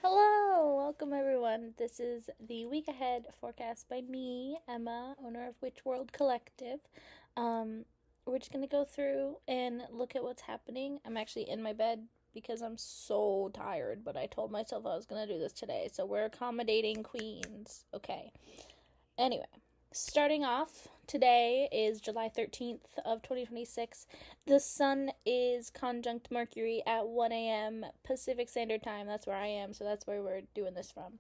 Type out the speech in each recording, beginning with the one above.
Hello, welcome everyone. This is the week ahead forecast by me, Emma, owner of Witch World Collective. Um, we're just gonna go through and look at what's happening. I'm actually in my bed because I'm so tired, but I told myself I was gonna do this today, so we're accommodating queens. Okay. Anyway, starting off, today is July 13th of 2026. The sun is conjunct Mercury at 1 a.m. Pacific Standard Time. That's where I am, so that's where we're doing this from.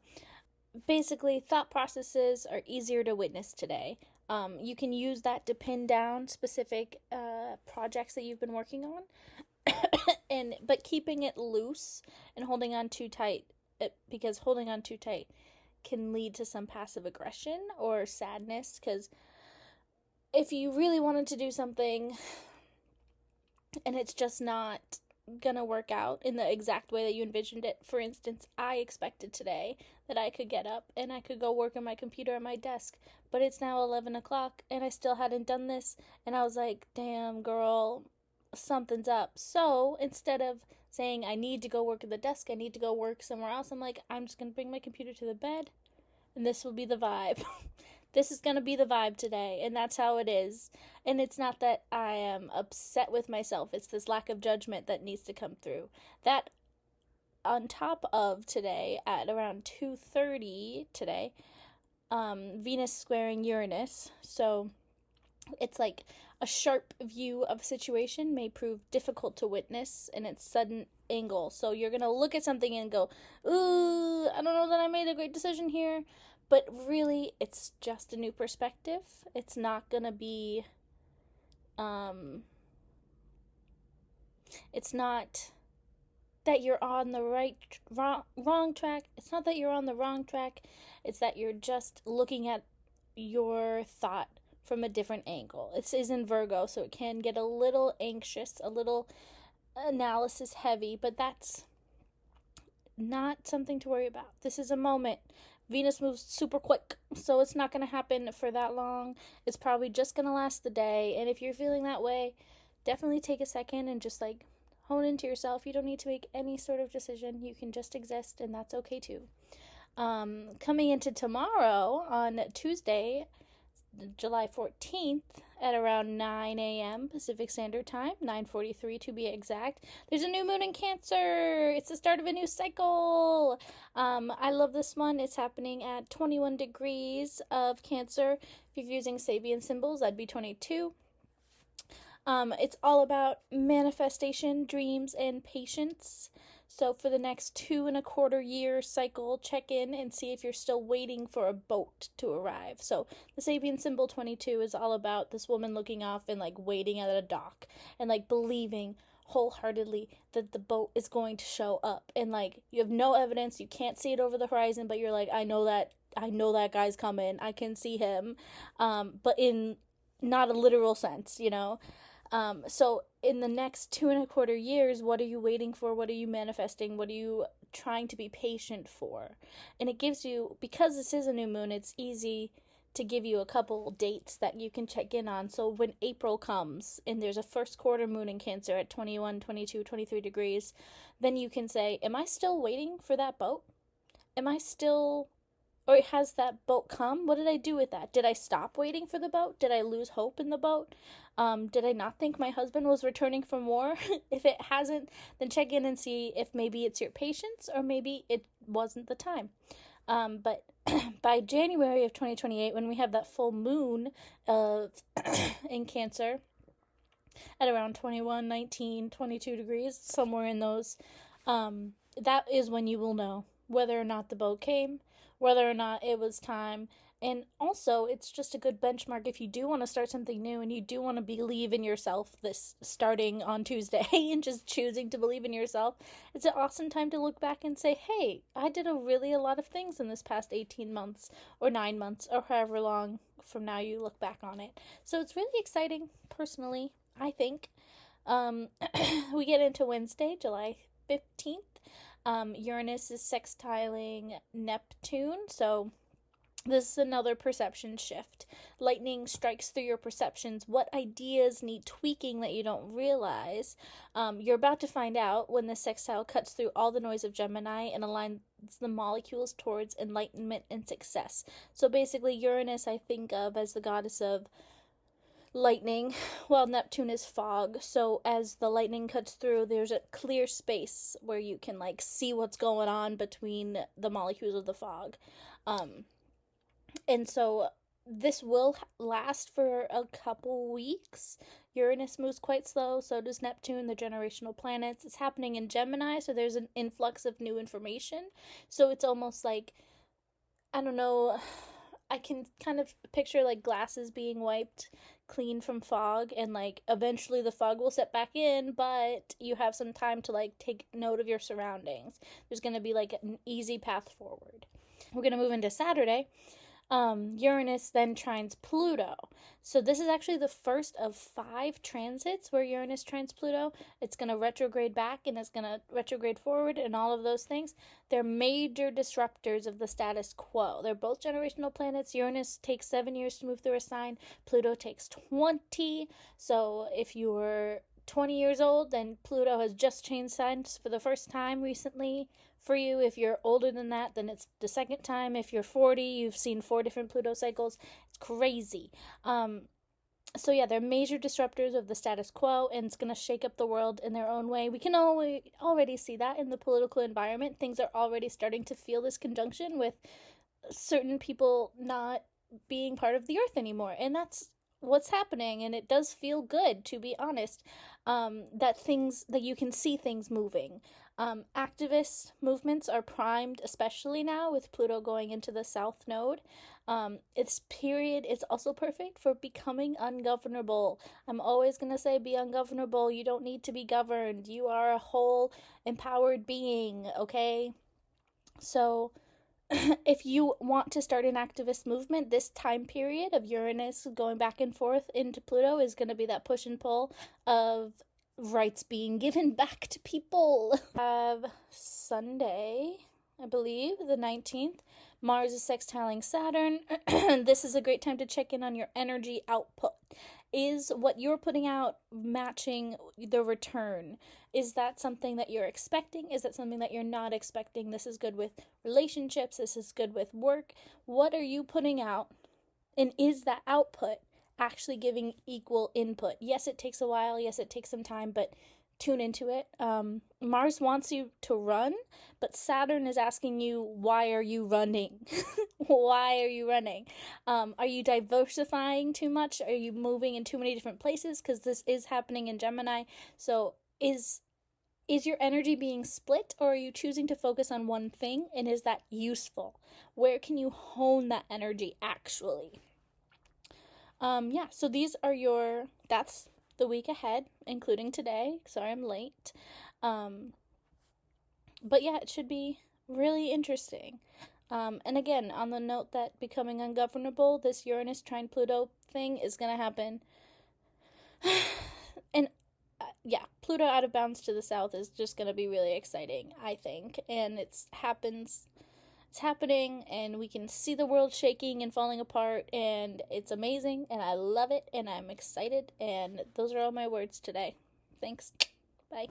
Basically, thought processes are easier to witness today. You can use that to pin down specific projects that you've been working on, but keeping it loose and holding on too tight, because holding on too tight can lead to some passive aggression or sadness. Because if you really wanted to do something and it's just not gonna work out in the exact way that you envisioned it, for instance, I expected today that I could get up and I could go work on my computer at my desk, but it's now 11 o'clock and I still hadn't done this, and I was like, damn girl, something's up. So instead of saying I need to go work at the desk, I need to go work somewhere else, I'm like, I'm just gonna bring my computer to the bed and this will be the vibe. This is gonna be the vibe today, and that's how it is. And it's not that I am upset with myself, it's this lack of judgment that needs to come through. That, on top of today, at around 2:30 today, Venus squaring Uranus, so it's like a sharp view of a situation may prove difficult to witness in its sudden angle. So you're gonna look at something and go, ooh, I don't know that I made a great decision here. But really, it's just a new perspective. It's not gonna be, um, it's not that you're on the wrong track. It's not that you're on the wrong track. It's that you're just looking at your thought from a different angle. It is in Virgo, so it can get a little anxious, a little analysis heavy, but that's not something to worry about. This is a moment. Venus moves super quick, so it's not going to happen for that long. It's probably just going to last the day. And if you're feeling that way, definitely take a second and just like hone into yourself. You don't need to make any sort of decision. You can just exist, and that's okay too. Coming into tomorrow on Tuesday, July 14th at around 9 a.m. Pacific Standard Time, 9:43 to be exact. There's a new moon in Cancer. It's the start of a new cycle. I love this one. It's happening at 21 degrees of Cancer. If you're using Sabian symbols, that'd be 22. It's all about manifestation, dreams, and patience. So for the next 2.25 year cycle, check in and see if you're still waiting for a boat to arrive. So the Sabian symbol 22 is all about this woman looking off and like waiting at a dock and like believing wholeheartedly that the boat is going to show up. And like you have no evidence, you can't see it over the horizon, but you're like, I know that guy's coming. I can see him. But in not a literal sense, you know. So in the next 2.25 years, what are you waiting for? What are you manifesting? What are you trying to be patient for? And it gives you, because this is a new moon, it's easy to give you a couple dates that you can check in on. So when April comes and there's a first quarter moon in Cancer at 21, 22, 23 degrees, then you can say, am I still waiting for that boat? Am I still, or has that boat come? What did I do with that? Did I stop waiting for the boat? Did I lose hope in the boat? Did I not think my husband was returning from war? If it hasn't, then check in and see if maybe it's your patience or maybe it wasn't the time. But by January of 2028, when we have that full moon of in Cancer at around 21, 19, 22 degrees, somewhere in those, that is when you will know whether or not the boat came, whether or not it was time. And also, it's just a good benchmark if you do want to start something new and you do want to believe in yourself this starting on Tuesday and just choosing to believe in yourself. It's an awesome time to look back and say, hey, I did a lot of things in this past 18 months or 9 months or however long from now you look back on it. So it's really exciting, personally, I think. We get into Wednesday, July 15th. Uranus is sextiling Neptune, so This is another perception shift. Lightning strikes through your perceptions. What ideas need tweaking that you don't realize? You're about to find out when this sextile cuts through all the noise of Gemini and aligns the molecules towards enlightenment and success. So basically, Uranus I think of as the goddess of lightning, while Neptune is fog. So as the lightning cuts through, there's a clear space where you can like see what's going on between the molecules of the fog. And so this will last for a couple weeks. Uranus moves quite slow, so does Neptune, the generational planets. It's happening in Gemini, so there's an influx of new information. So it's almost like, I don't know, I can kind of picture like glasses being wiped clean from fog, and like eventually the fog will set back in, but you have some time to like take note of your surroundings. There's going to be like an easy path forward. We're going to move into Saturday. Uranus then trines Pluto. So this is actually the first of 5 transits where Uranus trines Pluto. It's going to retrograde back and it's going to retrograde forward and all of those things. They're major disruptors of the status quo. They're both generational planets. Uranus takes 7 years to move through a sign. Pluto takes 20. So if you were 20 years old, then Pluto has just changed signs for the first time recently for you. If you're older than that, then it's the second time. If you're 40, you've seen 4 different Pluto cycles. It's crazy. So yeah, they're major disruptors of the status quo, and it's going to shake up the world in their own way. We can already see that in the political environment. Things are already starting to feel this conjunction with certain people not being part of the earth anymore, and that's what's happening. And it does feel good, to be honest, that you can see things moving. Activist movements are primed, especially now with Pluto going into the south node. Its period is also perfect for becoming ungovernable. I'm always going to say be ungovernable. You don't need to be governed. You are a whole empowered being, okay? So if you want to start an activist movement, this time period of Uranus going back and forth into Pluto is going to be that push and pull of rights being given back to people. Have Sunday, I believe, the 19th. Mars is sextiling Saturn. This is a great time to check in on your energy output. Is what you're putting out matching the return? Is that something that you're expecting? Is that something that you're not expecting? This is good with relationships. This is good with work. What are you putting out? And is that output actually giving equal input? Yes, it takes a while. Yes, it takes some time, but tune into it. Mars wants you to run, but Saturn is asking you, why are you running? Why are you running? Are you diversifying too much? Are you moving in too many different places? Because this is happening in Gemini. So is your energy being split, or are you choosing to focus on one thing, and is that useful? Where can you hone that energy actually? Yeah, so that's the week ahead, including today. Sorry I'm late. But yeah, it should be really interesting. And again, on the note that becoming ungovernable, this Uranus trine Pluto thing is going to happen. And yeah, Pluto out of bounds to the south is just going to be really exciting, I think. And it's happening, and we can see the world shaking and falling apart, and it's amazing, and I love it, and I'm excited, and those are all my words today. Thanks. Bye.